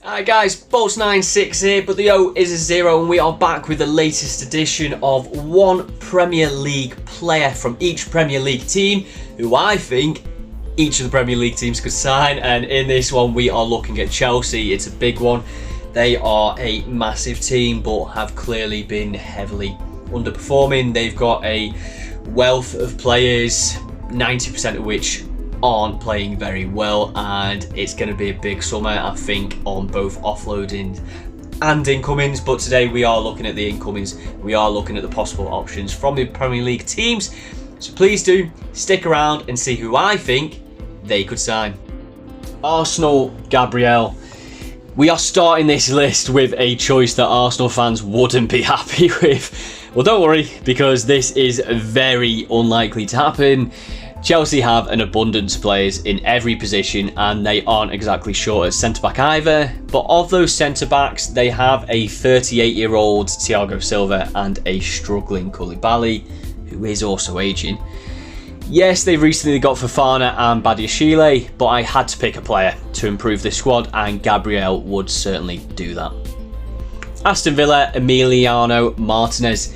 Alright guys, Bolts96 here, but the O is a 0 and we are back with the latest edition of one Premier League player from each Premier League team who I think each of the Premier League teams could sign, and in this one we are looking at Chelsea. It's a big one. They are a massive team but have clearly been heavily underperforming. They've got a wealth of players, 90% of which aren't playing very well, and it's going to be a big summer, I think, on both offloading and incomings. But today we are looking at the incomings. We are looking at the possible options from the Premier League teams. So please do stick around and see who I think they could sign. Arsenal, Gabriel. We are starting this list with a choice that Arsenal fans wouldn't be happy with. Well, don't worry, because this is very unlikely to happen. Chelsea have an abundance of players in every position and they aren't exactly short at centre-back either. But of those centre-backs, they have a 38-year-old Thiago Silva and a struggling Koulibaly, who is also ageing. Yes, they've recently got Fofana and Badiashile, but I had to pick a player to improve this squad, and Gabriel would certainly do that. Aston Villa, Emiliano Martinez.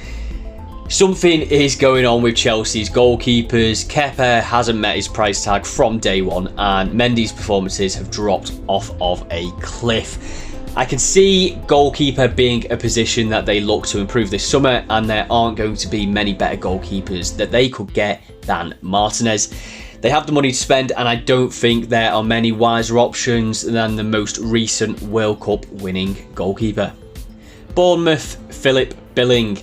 Something is going on with Chelsea's goalkeepers. Kepa hasn't met his price tag from day one, and Mendy's performances have dropped off of a cliff. I can see goalkeeper being a position that they look to improve this summer, and there aren't going to be many better goalkeepers that they could get than Martinez. They have the money to spend, and I don't think there are many wiser options than the most recent World Cup winning goalkeeper. Bournemouth, Philip Billing.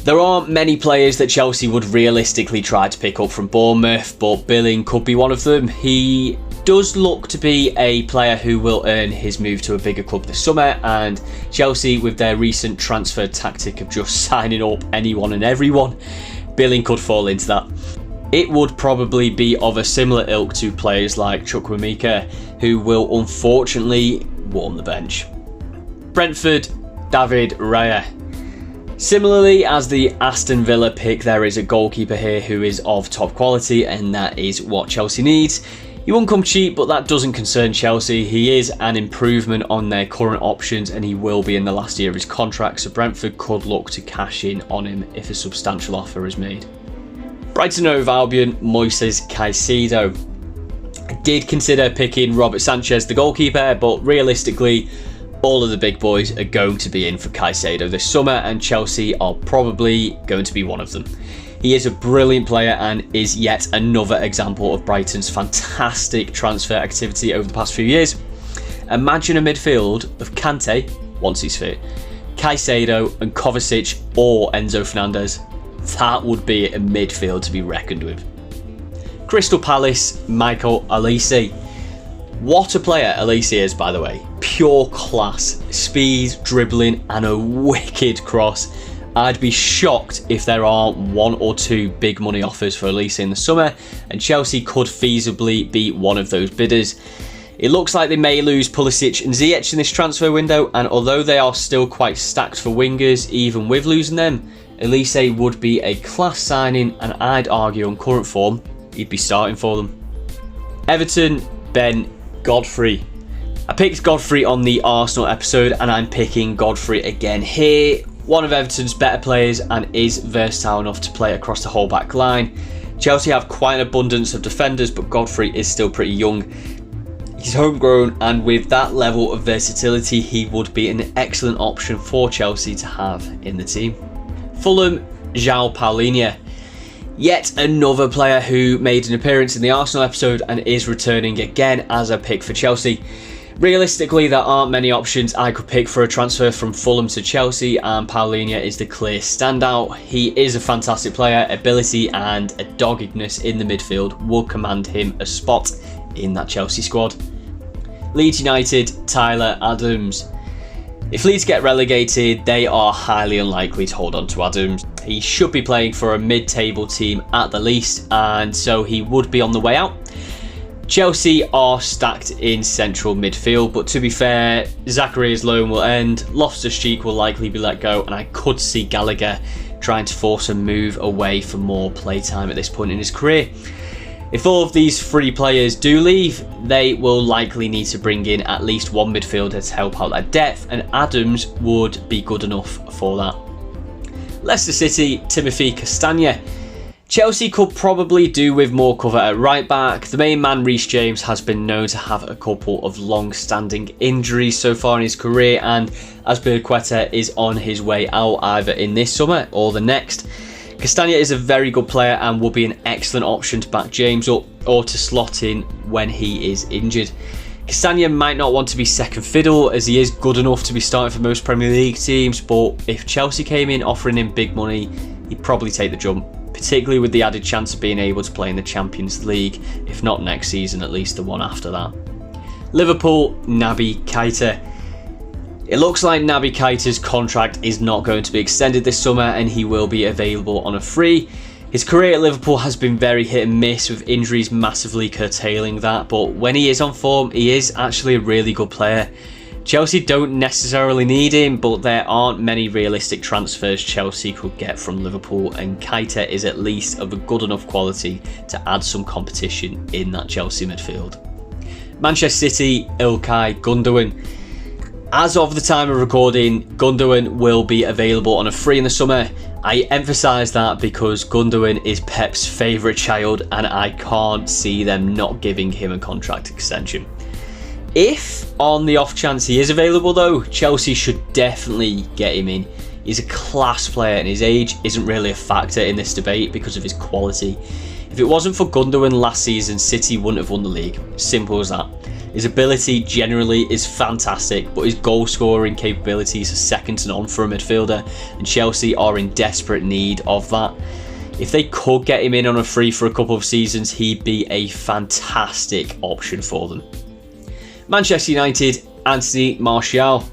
There aren't many players that Chelsea would realistically try to pick up from Bournemouth, but Billing could be one of them. He does look to be a player who will earn his move to a bigger club this summer, and Chelsea, with their recent transfer tactic of just signing up anyone and everyone, Billing could fall into that. It would probably be of a similar ilk to players like Chukwuemeka, who will unfortunately warm the bench. Brentford, David Raya. Similarly as the Aston Villa pick, there is a goalkeeper here who is of top quality, and that is what Chelsea needs. He won't come cheap, but that doesn't concern Chelsea. He is an improvement on their current options, and he will be in the last year of his contract, so Brentford could look to cash in on him if a substantial offer is made. Brighton & Hove Albion, Moises Caicedo. I did consider picking Robert Sanchez, the goalkeeper, but realistically, all of the big boys are going to be in for Caicedo this summer, and Chelsea are probably going to be one of them. He is a brilliant player and is yet another example of Brighton's fantastic transfer activity over the past few years. Imagine a midfield of Kante, once he's fit, Caicedo and Kovacic or Enzo Fernandez. That would be a midfield to be reckoned with. Crystal Palace, Michael Olise. What a player Olise is, by the way. Pure class, speed, dribbling and a wicked cross. I'd be shocked if there aren't one or two big money offers for Olise in the summer, and Chelsea could feasibly be one of those bidders. It looks like they may lose Pulisic and Ziyech in this transfer window, and although they are still quite stacked for wingers, even with losing them, Olise would be a class signing, and I'd argue on current form, he'd be starting for them. Everton, Ben Godfrey. I picked Godfrey on the Arsenal episode, and I'm picking Godfrey again here. One of Everton's better players and is versatile enough to play across the whole back line. Chelsea have quite an abundance of defenders, but Godfrey is still pretty young. He's homegrown, and with that level of versatility, he would be an excellent option for Chelsea to have in the team. Fulham, João Paulinho. Yet another player who made an appearance in the Arsenal episode and is returning again as a pick for Chelsea. Realistically, there aren't many options I could pick for a transfer from Fulham to Chelsea, and Paulinho is the clear standout. He is a fantastic player. Ability and a doggedness in the midfield will command him a spot in that Chelsea squad. Leeds United, Tyler Adams. If Leeds get relegated, they are highly unlikely to hold on to Adams. He should be playing for a mid-table team at the least, and so he would be on the way out. Chelsea are stacked in central midfield, but to be fair, Zachariah's loan will end, Loftus-Cheek will likely be let go, and I could see Gallagher trying to force a move away for more playtime at this point in his career. If all of these three players do leave, they will likely need to bring in at least one midfielder to help out that depth, and Adams would be good enough for that. Leicester City, Timothy Castagne. Chelsea could probably do with more cover at right back. The main man, Reece James, has been known to have a couple of long-standing injuries so far in his career, and Azpilicueta is on his way out either in this summer or the next. Castagne is a very good player and will be an excellent option to back James up or to slot in when he is injured. Castagne might not want to be second fiddle as he is good enough to be starting for most Premier League teams, but if Chelsea came in offering him big money, he'd probably take the jump, particularly with the added chance of being able to play in the Champions League, if not next season, at least the one after that. Liverpool, Naby Keita. It looks like Naby Keita's contract is not going to be extended this summer and he will be available on a free. His career at Liverpool has been very hit and miss, with injuries massively curtailing that, but when he is on form, he is actually a really good player. Chelsea don't necessarily need him, but there aren't many realistic transfers Chelsea could get from Liverpool, and Keita is at least of a good enough quality to add some competition in that Chelsea midfield. Manchester City, İlkay Gundogan. As of the time of recording, Gundogan will be available on a free in the summer. I emphasise that because Gundogan is Pep's favourite child and I can't see them not giving him a contract extension. If, on the off chance he is available though, Chelsea should definitely get him in. He's a class player and his age isn't really a factor in this debate because of his quality. If it wasn't for Gundogan last season, City wouldn't have won the league. Simple as that. His ability generally is fantastic, but his goal scoring capabilities are second to none for a midfielder, and Chelsea are in desperate need of that. If they could get him in on a free for a couple of seasons, he'd be a fantastic option for them. Manchester United, Anthony Martial.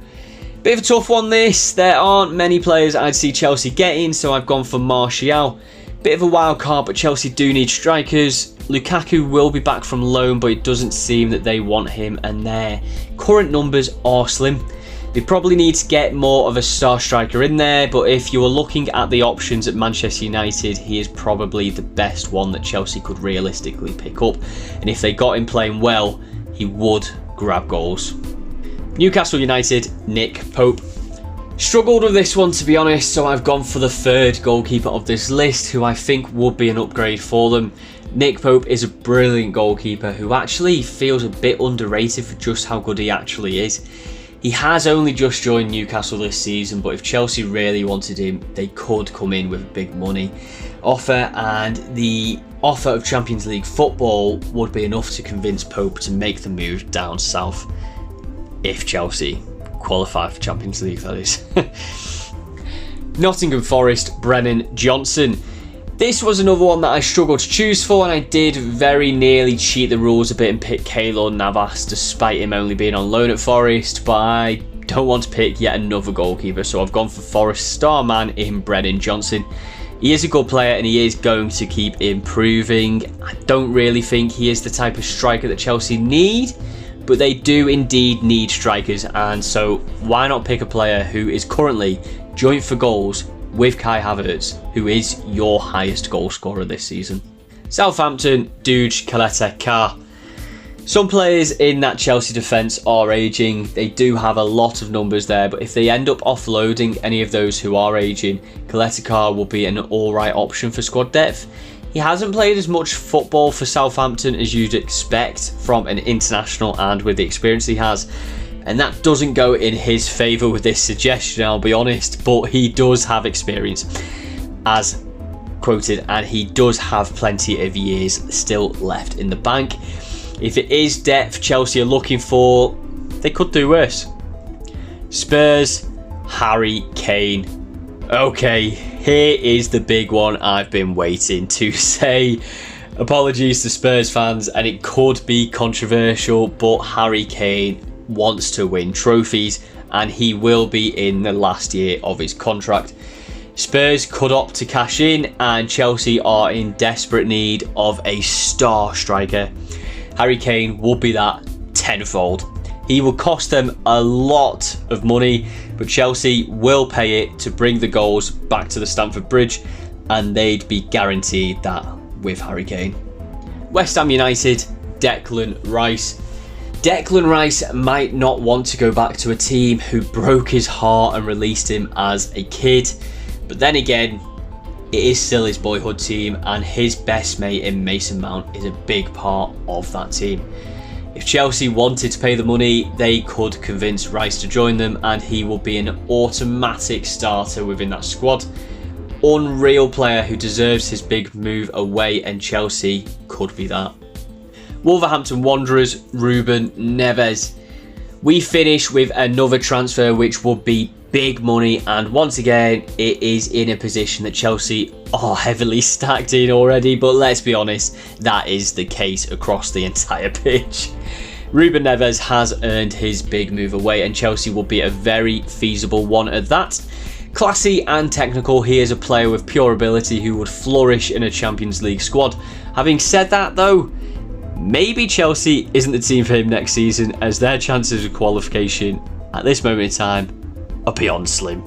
Bit of a tough one this. There aren't many players I'd see Chelsea getting, so I've gone for Martial. Bit of a wild card, but Chelsea do need strikers. Lukaku will be back from loan, but it doesn't seem that they want him, and their current numbers are slim. They probably need to get more of a star striker in there, but if you were looking at the options at Manchester United, he is probably the best one that Chelsea could realistically pick up. And if they got him playing well, he would grab goals. Newcastle United, Nick Pope. Struggled with this one, to be honest, so I've gone for the third goalkeeper of this list, who I think would be an upgrade for them. Nick Pope is a brilliant goalkeeper who actually feels a bit underrated for just how good he actually is. He has only just joined Newcastle this season, but if Chelsea really wanted him, they could come in with a big money offer, and the offer of Champions League football would be enough to convince Pope to make the move down south, if Chelsea qualify for Champions League, that is. Nottingham Forest, Brennan Johnson. This was another one that I struggled to choose for, and I did very nearly cheat the rules a bit and pick Keylor Navas despite him only being on loan at Forest, but I don't want to pick yet another goalkeeper, so I've gone for Forest star man in Brennan Johnson. He is a good player and he is going to keep improving. I don't really think he is the type of striker that Chelsea need, but they do indeed need strikers, and so why not pick a player who is currently joint for goals with Kai Havertz, who is your highest goal scorer this season. Southampton, Duje Caleta-Car. Some players in that Chelsea defence are ageing. They do have a lot of numbers there, but if they end up offloading any of those who are ageing, Caleta-Car will be an alright option for squad depth. He hasn't played as much football for Southampton as you'd expect from an international and with the experience he has. And that doesn't go in his favour with this suggestion, I'll be honest, but he does have experience, as quoted, and he does have plenty of years still left in the bank. If it is depth Chelsea are looking for, they could do worse. Spurs, Harry Kane. Okay, here is the big one I've been waiting to say. Apologies to Spurs fans, and it could be controversial, but Harry Kane wants to win trophies and he will be in the last year of his contract. Spurs could opt to cash in, and Chelsea are in desperate need of a star striker. Harry Kane will be that tenfold. He will cost them a lot of money, but Chelsea will pay it to bring the goals back to the Stamford Bridge, and they'd be guaranteed that with Harry Kane. West Ham United, Declan Rice. Declan Rice might not want to go back to a team who broke his heart and released him as a kid, but then again, it is still his boyhood team, and his best mate in Mason Mount is a big part of that team. If Chelsea wanted to pay the money, they could convince Rice to join them, and he will be an automatic starter within that squad. Unreal player who deserves his big move away, and Chelsea could be that. Wolverhampton Wanderers, Ruben Neves. We finish with another transfer which will be big money, and once again it is in a position that Chelsea are heavily stacked in already, but let's be honest, that is the case across the entire pitch. Ruben Neves has earned his big move away, and Chelsea will be a very feasible one at that. Classy and technical, he is a player with pure ability who would flourish in a Champions League squad. Having said that though, maybe Chelsea isn't the team for him next season, as their chances of qualification at this moment in time are beyond slim.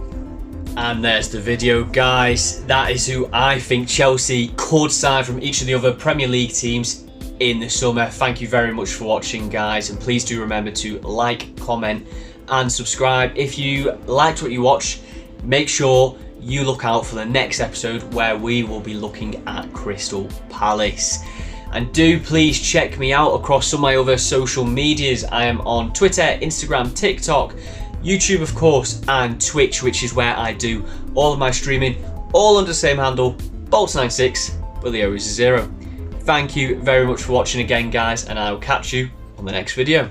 And there's the video, guys. That is who I think Chelsea could sign from each of the other Premier League teams in the summer. Thank you very much for watching, guys, and please do remember to like, comment and subscribe. If you liked what you watched, make sure you look out for the next episode where we will be looking at Crystal Palace. And do please check me out across some of my other social medias. I am on Twitter, Instagram, TikTok, YouTube of course, and Twitch, which is where I do all of my streaming, all under the same handle, Bolts96, but the O is 0. Thank you very much for watching again, guys, and I will catch you on the next video.